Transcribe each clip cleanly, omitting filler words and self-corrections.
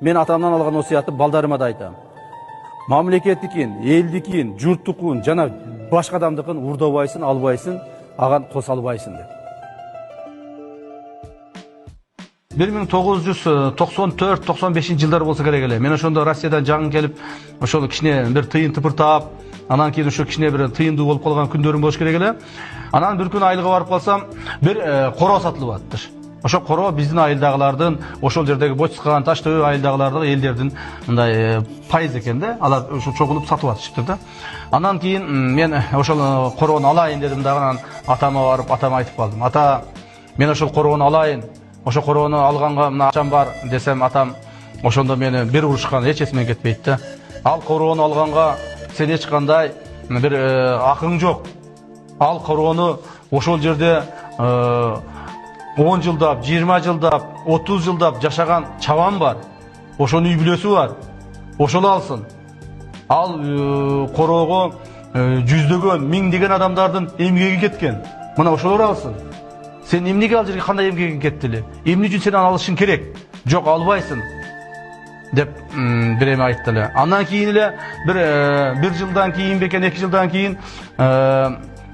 Мен атамдан алған осыятты балдарыма да айтам. Мамлекеттікін, елдікін, жұрттықын, жана башқа адамдықын урдабайсын, албайсын, аған қосалбайсын деп. 1994-95 жылдар болса керек эле. Мен ошондо Россиядан жагын келип, ошол кичине бир тыйын тыпыртап, анан кийин ошо кичине бир тыйындуу болуп калган күндөрүм болуш керек эле. Анан бир күн айылга барып калсам, бир короо сатылып аттыр. Ошо короо биздин айылдагылардын, ошол жердеги Бочскаган Таштөө айылдагылардын элдердин мындай пайыз экен да. Алар ошо чогулуп сатып атышыптыр да. Анан кийин мен ошол короону алайын дедим дагы, анан атама барып, атама айтып калдым. Ата, мен ошол короону алайын. Ошо короону алганга мына акчам бар десем, атам ошондо мени бир урушкан эч эсимен кетпейт да. Ал короону алганга сен эч кандай бир акың жок. Ал короону ошол жерде 10 жылдап, 20 жылдап, 30 жылдап жашаган чабан бар. Ошонун үй бүлөсү бар. Ошол алсын. Ал короого жүздөгөн, миңдеген адамдардын эмгеги кеткен. Мына ошолор алсын. Сен эмнеге ал жерге кандай эмгегиң кетти эле? Эмне үчүн сен алышың керек? Жок, албайсың деп биреме айтты эле. Андан кийин эле бир жылдан кийин бекен, 2 жылдан кийин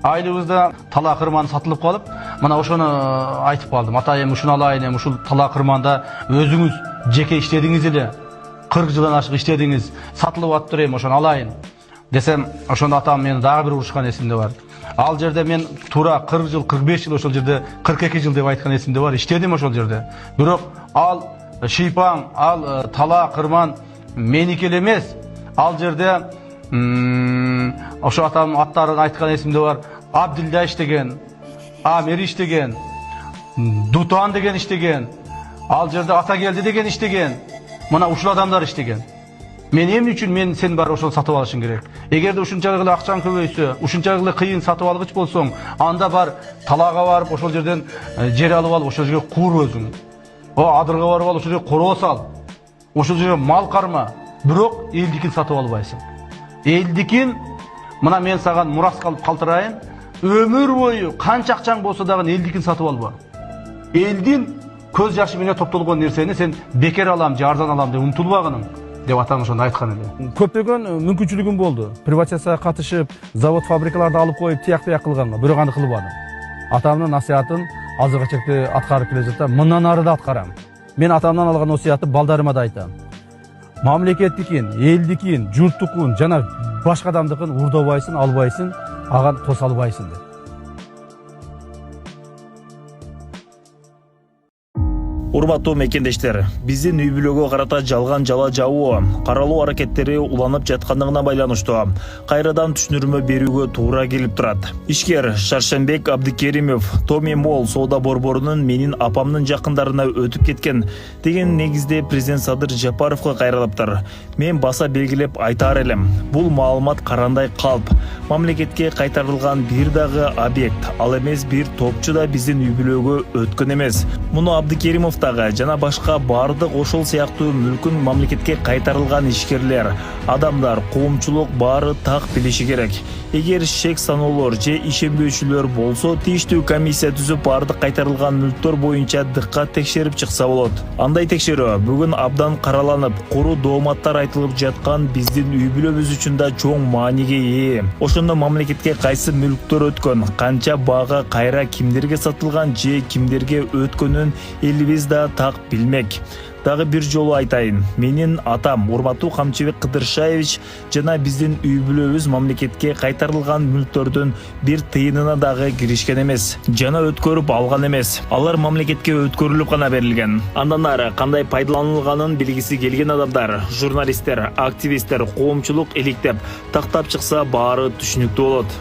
айылыбызда тала кырман сатылып калып, мына ошону айтып калдым. Ата, эми ушуну алайын, ушул тала кырманда өзүңүз жеке иштедиңиз эле. 40 жылдан ашык иштедиңиз, сатылып атыптыр, эми ошону алайын десем, ошондо атам мени дагы бир урушкан эсимде бар. Ал жерде мен тура 40 жыл, 45 жыл ошол жерде, 42 жыл деп айткан эсимде бар. Иштедим ошол жерде. Бирок ал шыйпаң, ал тала кырман меники эле эмес. Ал жерде ошо атам аттарын айткан эсимде бар. Абдилда иштеген, Амир иштеген, Дутан деген иштеген, ал жерде Атакелди деген иштеген. Мына ушул адамдар иштеген. Мен эмне үчүн мен сен бар ошол сатып алышың керек. Эгерде ушунчалык эле акчаң көбөйсө, ушунчалык эле кыйын сатып алгыч болсоң, анда бар талаага барып ошол жерден жер алып ал, ошол жерге куур өзүң. Адырга барып ал, ошол жерге короо сал. Ошол жерге мал карма. Бирок элдикин сатып албайсың. Элдикин мына мен саган мурас калып калтырайын. Өмүр бою канча акчаң болсо дагы элдикин сатып алба. Элдин көз жашы менен топтолгон нерсени сен бекер алам же арзан алам деп умтулбагының деп атам ошону айткан эле. Көптөгөн мүмкүнчүлүгүм болду. Приватизацияга катышып, завод, фабрикаларды алып коюп, тияк кылганга, бирок аны кылбадым. Атамдын насыятын азыркы чекте аткарып келе жатам. Мындан ары да аткарам. Мен атамдан алган осыятты балдарыма да айтам. Мамлекеттикин, элдикин, журттукун жана башка адамдыкын урдабайсың, албайсың, ага косалбайсың деп. Урматтуу мекендештер, биздин үй бүлөгө карата жалган жала жабуу, каралуу аракеттери уланып жаткандыгына байланыштуу кайрадан түшүндүрмө берүүгө туура келип турат. Ишкер Шаршенбек Абдикеримов Томи Мол соода борборунун менин апамдын жакындарына өтүп кеткен деген негизде президент Садыр Жапаровго кайрылыптыр. Мен баса белгилеп айтар элем, бул маалымат карандай калп. Мамлекетке кайтарылган бир дагы объект, ал эмес бир топчу да биздин үй бүлөгө өткөн эмес. Муну Абдикеримов жана башка бардык ошол сыяктуу мүлкүн мамлекетке кайтарылган ишкерлер, адамдар, коомчулук баары так билиши керек. Эгер шек саноолор же ишенбөөчүлөр болсо, тийиштүү комиссия түзүп бардык кайтарылган мүлктөр боюнча дыккат текшерип чыкса болот. Андай текшерүү бүгүн абдан караланып, куру дооматтар айтылып жаткан биздин үй бүлөбүз үчүн да чоң мааниге ээ. Ошондо мамлекетке кайсы мүлктөр өткөн, канча бага кайра кимдерге сатылган же кимдерге өткөнүн элибиз да так билмек. Дагы бир жолу айтайын, менин атам урматтуу Камчыбек Кыдыршаевич жана биздин үй бүлөбүз мамлекетке кайтарылган мүлктөрдүн бир тыйынына дагы киришкен эмес, жана өткөрүп алган эмес. Алар мамлекетке өткөрүлүп гана берилген. Андан ары кандай пайдаланылганын билгиси келген адамдар, журналисттер, активисттер, коомчулук иликтеп, тактап чыкса баары түшүнүктүү болот.